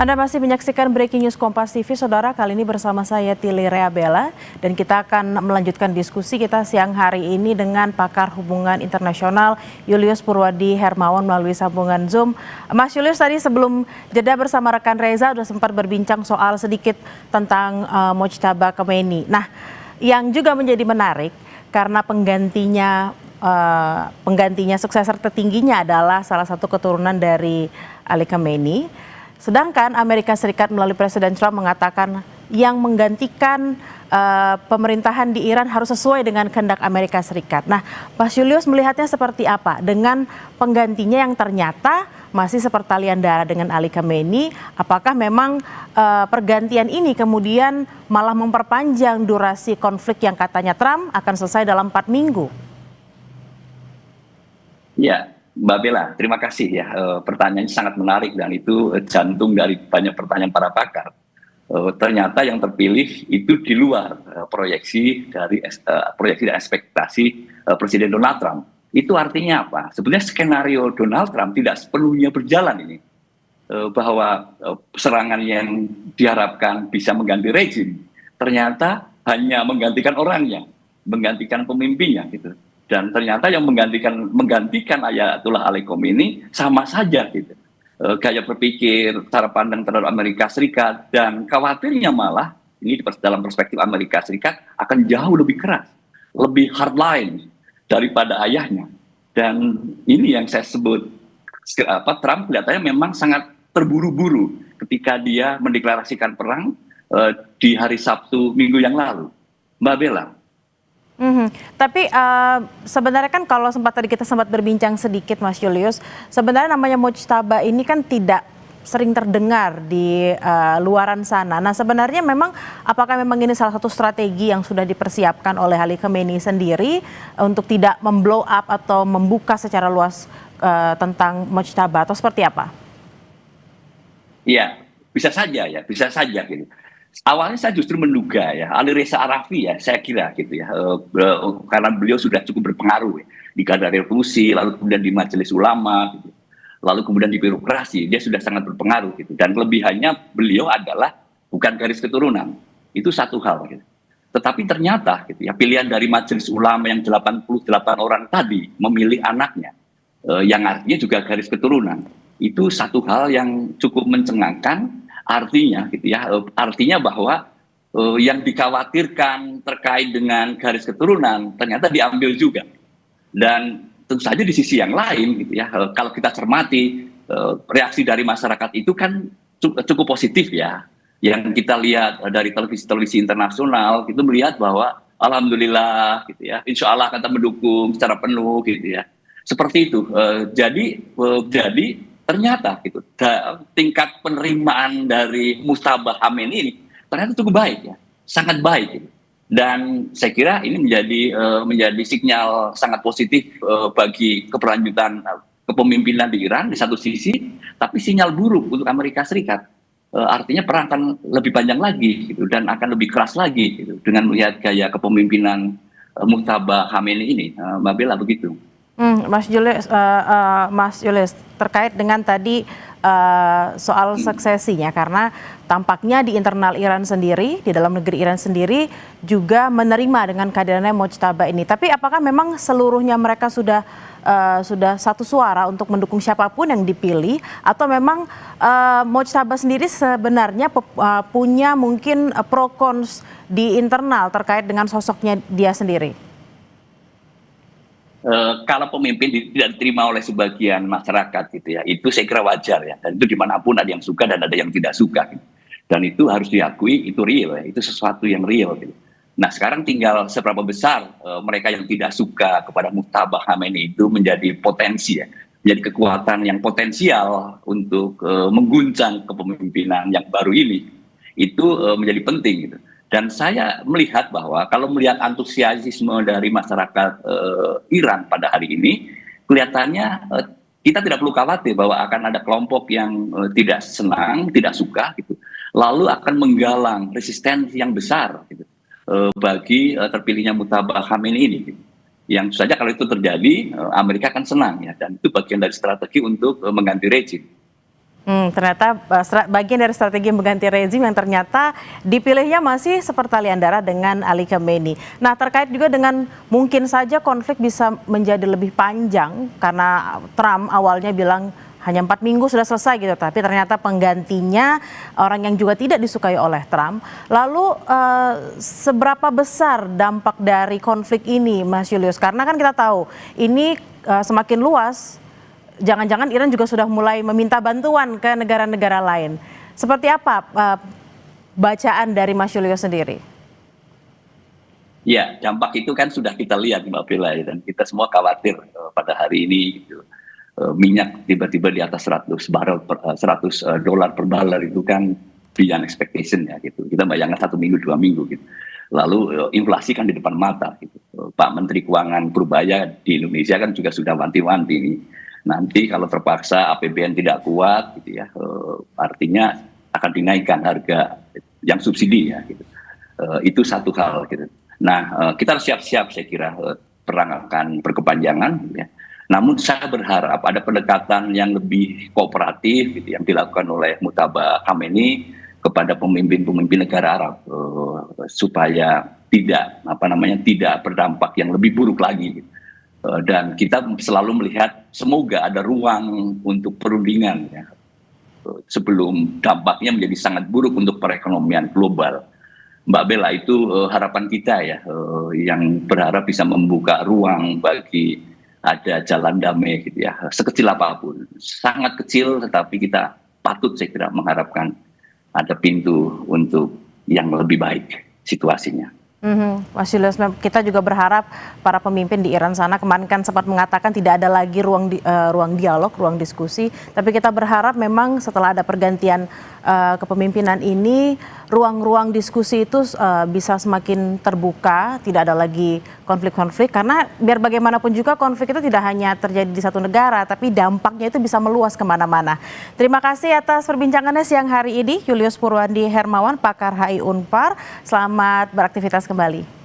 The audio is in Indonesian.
Anda masih menyaksikan Breaking News Kompas TV, Saudara. Kali ini bersama saya Tili Reabella dan kita akan melanjutkan diskusi kita siang hari ini dengan pakar hubungan internasional Julius Purwadi Hermawan melalui sambungan Zoom. Mas Julius, tadi sebelum jeda bersama rekan Reza sudah sempat berbincang soal sedikit tentang Mojtaba Khomeini. Nah, yang juga menjadi menarik karena penggantinya sukseser tertingginya adalah salah satu keturunan dari Ali Khamenei. Sedangkan Amerika Serikat melalui Presiden Trump mengatakan yang menggantikan pemerintahan di Iran harus sesuai dengan kehendak Amerika Serikat. Nah, Pak Julius melihatnya seperti apa dengan penggantinya yang ternyata masih sepertalian darah dengan Ali Khamenei? Apakah memang pergantian ini kemudian malah memperpanjang durasi konflik yang katanya Trump akan selesai dalam 4 minggu? Ya, Mbak Bella, terima kasih ya. Pertanyaannya sangat menarik dan itu jantung dari banyak pertanyaan para pakar. Ternyata yang terpilih itu di luar proyeksi dan ekspektasi Presiden Donald Trump. Itu artinya apa? Sebenarnya skenario Donald Trump tidak sepenuhnya berjalan ini. Bahwa serangan yang diharapkan bisa mengganti rezim, ternyata hanya menggantikan orangnya, menggantikan pemimpinnya gitu. Dan ternyata yang menggantikan Ayatullah Ali Khomeini sama saja gitu. Gaya berpikir, cara pandang terhadap Amerika Serikat, dan khawatirnya malah ini dalam perspektif Amerika Serikat akan jauh lebih keras, lebih hardline daripada ayahnya. Dan ini yang saya sebut Trump kelihatannya memang sangat terburu-buru ketika dia mendeklarasikan perang di hari Sabtu minggu yang lalu, Mbak Bella. Tapi sebenarnya kan kalau tadi kita sempat berbincang sedikit, Mas Julius, sebenarnya namanya Mojtaba ini kan tidak sering terdengar di luaran sana. Nah, sebenarnya memang apakah memang ini salah satu strategi yang sudah dipersiapkan oleh Ali Khamenei sendiri untuk tidak memblow up atau membuka secara luas tentang Mojtaba atau seperti apa? Iya, bisa saja gitu. Awalnya saya justru menduga ya, Ali Reza Arafi ya, saya kira gitu ya, karena beliau sudah cukup berpengaruh ya, di Garda Revolusi, lalu kemudian di Majelis Ulama, gitu, lalu kemudian di birokrasi, dia sudah sangat berpengaruh gitu. Dan kelebihannya beliau adalah bukan garis keturunan, itu satu hal gitu. Tetapi ternyata gitu ya, pilihan dari Majelis Ulama yang 88 orang tadi memilih anaknya, yang artinya juga garis keturunan, itu satu hal yang cukup mencengangkan. Artinya gitu ya, artinya bahwa yang dikhawatirkan terkait dengan garis keturunan ternyata diambil juga. Dan tentu saja di sisi yang lain gitu ya, kalau kita cermati reaksi dari masyarakat itu kan cukup positif ya. Yang kita lihat dari televisi internasional itu melihat bahwa alhamdulillah gitu ya, insya Allah akan mendukung secara penuh gitu ya. Seperti itu. Jadi ternyata gitu tingkat penerimaan dari Mojtaba Khomeini ini ternyata cukup baik ya, sangat baik gitu. Dan saya kira ini menjadi sinyal sangat positif bagi keberlanjutan kepemimpinan di Iran di satu sisi, tapi sinyal buruk untuk Amerika Serikat. Artinya perang akan lebih panjang lagi gitu dan akan lebih keras lagi gitu dengan melihat gaya kepemimpinan Mojtaba Khomeini ini, Mbak Bella, begitu. Mas Julius, terkait dengan tadi soal suksesinya, karena tampaknya di internal Iran sendiri, di dalam negeri Iran sendiri juga menerima dengan kehadirannya Mojtaba ini. Tapi apakah memang seluruhnya mereka sudah satu suara untuk mendukung siapapun yang dipilih, atau memang Mojtaba sendiri sebenarnya punya mungkin pro cons di internal terkait dengan sosoknya dia sendiri? Kalau pemimpin tidak diterima oleh sebagian masyarakat gitu ya, itu saya kira wajar ya, dan itu dimanapun ada yang suka dan ada yang tidak suka gitu. Dan itu harus diakui, itu real ya, itu sesuatu yang real gitu. Nah, sekarang tinggal seberapa besar mereka yang tidak suka kepada Mojtaba Khomeini itu menjadi potensi ya, menjadi kekuatan yang potensial untuk mengguncang kepemimpinan yang baru ini, itu menjadi penting gitu. Dan saya melihat bahwa kalau melihat antusiasme dari masyarakat Iran pada hari ini, kelihatannya kita tidak perlu khawatir bahwa akan ada kelompok yang tidak senang, tidak suka, gitu, lalu akan menggalang resistensi yang besar gitu, bagi terpilihnya Mojtaba Khomeini ini. Gitu. Yang saja kalau itu terjadi, Amerika akan senang ya, dan itu bagian dari strategi untuk mengganti rejim. Ternyata bagian dari strategi mengganti rezim yang ternyata dipilihnya masih seperti Aliandara dengan Ali Khamenei. Nah, terkait juga dengan mungkin saja konflik bisa menjadi lebih panjang karena Trump awalnya bilang hanya 4 minggu sudah selesai gitu, tapi ternyata penggantinya orang yang juga tidak disukai oleh Trump. Lalu seberapa besar dampak dari konflik ini, Mas Julius? Karena kan kita tahu ini semakin luas. Jangan-jangan Iran juga sudah mulai meminta bantuan ke negara-negara lain. Seperti apa bacaan dari Mas Julius sendiri? Ya, dampak itu kan sudah kita lihat Mbak Bella, dan kita semua khawatir pada hari ini gitu. Minyak tiba-tiba di atas 100 dolar per barrel itu kan beyond expectation ya gitu. Kita bayangkan 1 minggu 2 minggu gitu. Lalu inflasi kan di depan mata gitu. Pak Menteri Keuangan Purbaya di Indonesia kan juga sudah wanti-wanti nih. Nanti kalau terpaksa APBN tidak kuat gitu ya, artinya akan dinaikkan harga yang subsidi ya gitu. Itu satu hal gitu. Nah, kita harus siap-siap saya kira, perang akan berkepanjangan ya. Namun saya berharap ada pendekatan yang lebih kooperatif gitu, yang dilakukan oleh Mujtaba Khamenei kepada pemimpin-pemimpin negara Arab, supaya tidak tidak berdampak yang lebih buruk lagi gitu. Dan kita selalu melihat semoga ada ruang untuk perundingan ya, sebelum dampaknya menjadi sangat buruk untuk perekonomian global. Mbak Bella, itu harapan kita ya, yang berharap bisa membuka ruang bagi ada jalan damai gitu ya, sekecil apapun, sangat kecil, tetapi kita patut saya kira mengharapkan ada pintu untuk yang lebih baik situasinya. Mas Julius, kita juga berharap para pemimpin di Iran sana, kemarin kan sempat mengatakan tidak ada lagi ruang dialog, ruang diskusi, tapi kita berharap memang setelah ada pergantian kepemimpinan ini, ruang-ruang diskusi itu bisa semakin terbuka, tidak ada lagi konflik-konflik, karena biar bagaimanapun juga konflik itu tidak hanya terjadi di satu negara, tapi dampaknya itu bisa meluas kemana-mana. Terima kasih atas perbincangannya siang hari ini, Julius Purwandi Hermawan, pakar HI Unpar. Selamat beraktivitas kembali.